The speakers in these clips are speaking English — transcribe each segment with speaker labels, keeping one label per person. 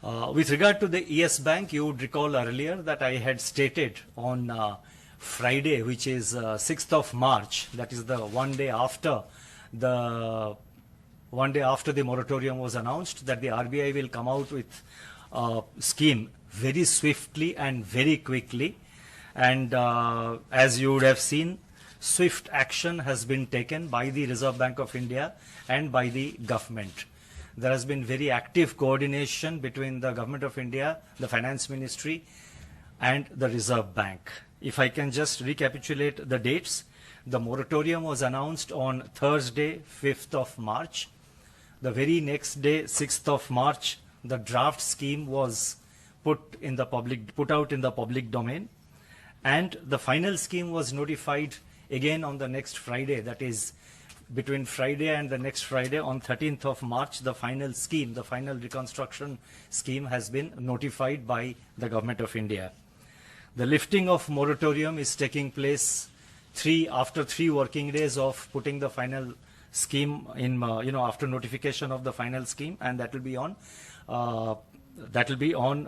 Speaker 1: With regard to the Yes Bank, you would recall earlier that I had stated on Friday, which is 6th of March, that is the one day after the moratorium was announced, that the RBI will come out with a scheme very swiftly and very quickly. And as you would have seen, swift action has been taken by the Reserve Bank of India and by the government. There has been very active coordination between the Government of India, the Finance Ministry, and the Reserve Bank. If I can just recapitulate the dates, the moratorium was announced on Thursday, 5th of March. The very next day, 6th of March, the draft scheme was put out in the public domain, and the final scheme was notified again on the next Friday, that is between Friday and the next Friday, on 13th of March, the final scheme, the final reconstruction scheme has been notified by the Government of India. The lifting of moratorium is taking place after 3 working days of putting the final scheme in, after notification of the final scheme, and that will be on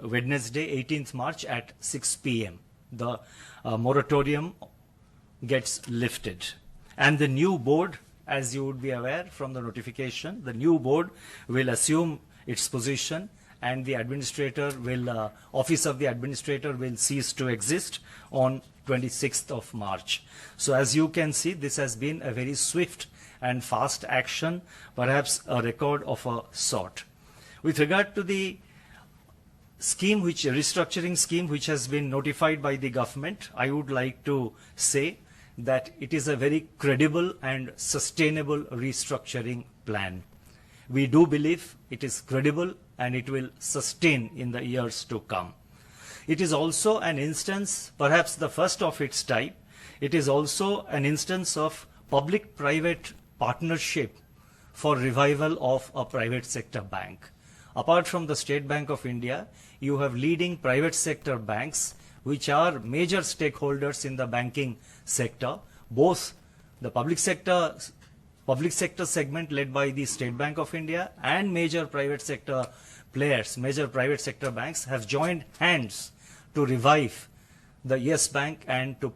Speaker 1: Wednesday, 18th March at 6 p.m. The moratorium gets lifted, and the new board, as you would be aware from the notification, the new board will assume its position, and the office of the administrator will cease to exist on 26th of March. So as you can see, this has been a very swift and fast action, perhaps a record of a sort. With regard to the restructuring scheme which has been notified by the government, I would like to say that it is a very credible and sustainable restructuring plan. We do believe it is credible and it will sustain in the years to come. It is also an instance, perhaps the first of its type, it is also an instance of public-private partnership for revival of a private sector bank. Apart from the State Bank of India, you have leading private sector banks which are major stakeholders in the banking sector, both the public sector segment led by the State Bank of India and major private sector players, major private sector banks have joined hands to revive the Yes Bank and to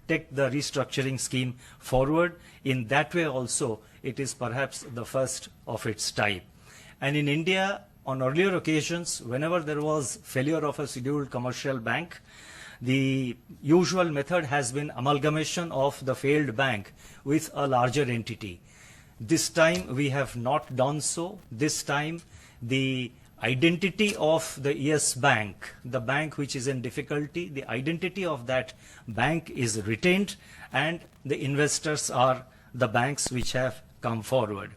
Speaker 1: take the restructuring scheme forward. In that way also, it is perhaps the first of its type. And in India, on earlier occasions, whenever there was failure of a scheduled commercial bank, the usual method has been amalgamation of the failed bank with a larger entity. This time we have not done so. This time the identity of the Yes Bank, the bank which is in difficulty, the identity of that bank is retained, and the investors are the banks which have come forward.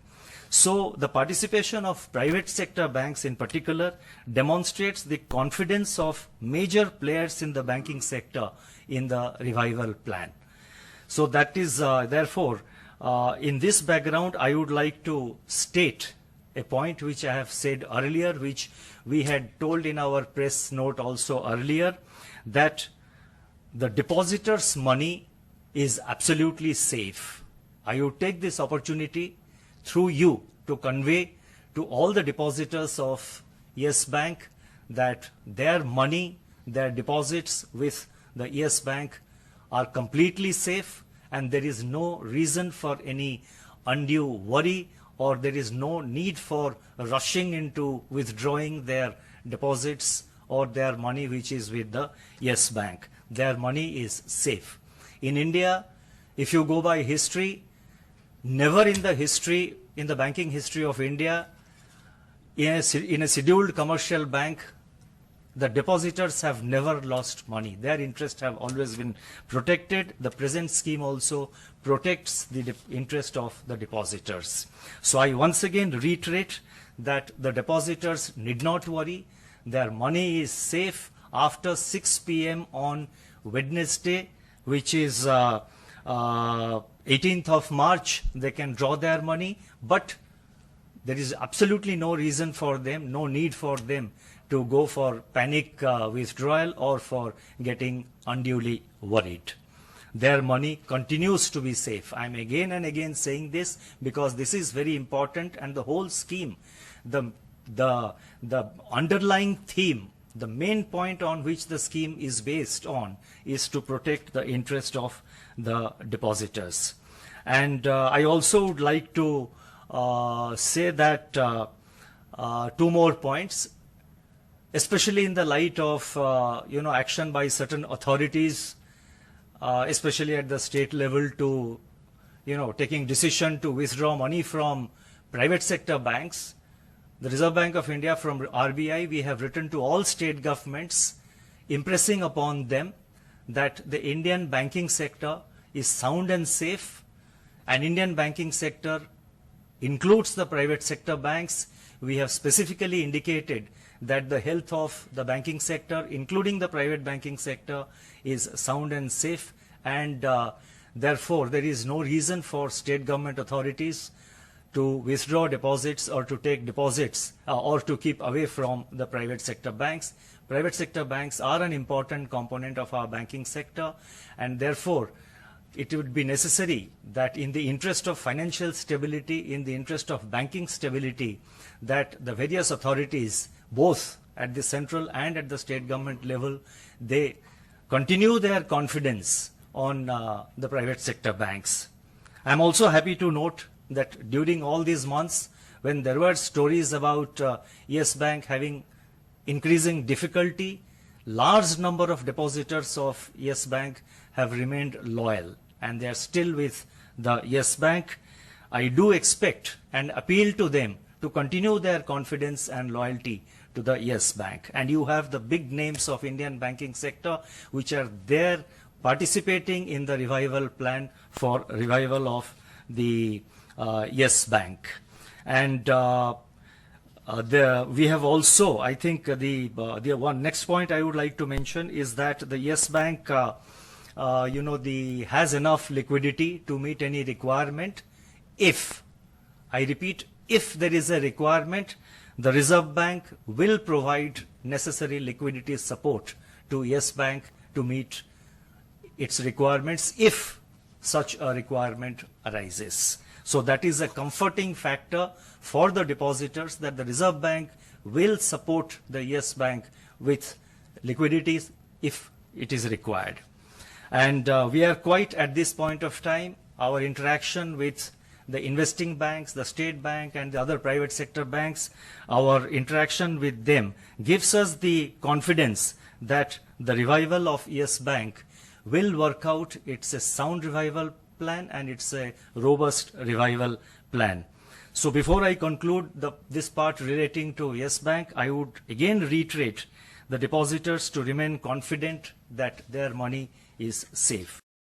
Speaker 1: So the participation of private sector banks in particular demonstrates the confidence of major players in the banking sector in the revival plan. So that is therefore, in this background, I would like to state a point which I have said earlier, which we had told in our press note also earlier, that the depositors' money is absolutely safe. I would take this opportunity through you to convey to all the depositors of Yes Bank that their money, their deposits with the Yes Bank are completely safe, and there is no reason for any undue worry, or there is no need for rushing into withdrawing their deposits or their money which is with the Yes Bank. Their money is safe. In India, if you go by history, never in the banking history of India, in a scheduled commercial bank, the depositors have never lost money. Their interests have always been protected. The present scheme also protects the interest of the depositors. So I once again reiterate that the depositors need not worry. Their money is safe after 6 p.m. on Wednesday, which is 18th of March. They can draw their money, but there is absolutely no reason for them, no need for them to go for panic withdrawal or for getting unduly worried. Their money continues to be safe. I am again and again saying this because this is very important, and the whole scheme, the the underlying theme, the main point on which the scheme is based on, is to protect the interest of the depositors. And I also would like to say that two more points, especially in the light of action by certain authorities, especially at the state level, to taking decision to withdraw money from private sector banks. The Reserve Bank of India, from RBI, we have written to all state governments, impressing upon them that the Indian banking sector is sound and safe, and Indian banking sector includes the private sector banks. We have specifically indicated that the health of the banking sector, including the private banking sector, is sound and safe, and therefore there is no reason for state government authorities to withdraw deposits or to take deposits or to keep away from the private sector banks. Private sector banks are an important component of our banking sector, and therefore it would be necessary that in the interest of financial stability, in the interest of banking stability, that the various authorities, both at the central and at the state government level, they continue their confidence on the private sector banks. I am also happy to note that during all these months, when there were stories about Yes Bank having increasing difficulty, large number of depositors of Yes Bank have remained loyal, and they are still with the Yes Bank. I do expect and appeal to them to continue their confidence and loyalty to the Yes Bank. And you have the big names of Indian banking sector which are there participating in the revival plan for revival of the Yes Bank. And we have also, I think the one next point I would like to mention is that the Yes Bank has enough liquidity to meet any requirement. If, I repeat, if there is a requirement, the Reserve Bank will provide necessary liquidity support to Yes Bank to meet its requirements if such a requirement arises. So that is a comforting factor for the depositors, that the Reserve Bank will support the Yes Bank with liquidities if it is required. And we are quite, at this point of time, our interaction with the investing banks, the state bank and the other private sector banks, our interaction with them gives us the confidence that the revival of Yes Bank will work out. It's a sound revival plan and it's a robust revival plan. So before I conclude this part relating to Yes Bank, I would again reiterate the depositors to remain confident that their money is safe.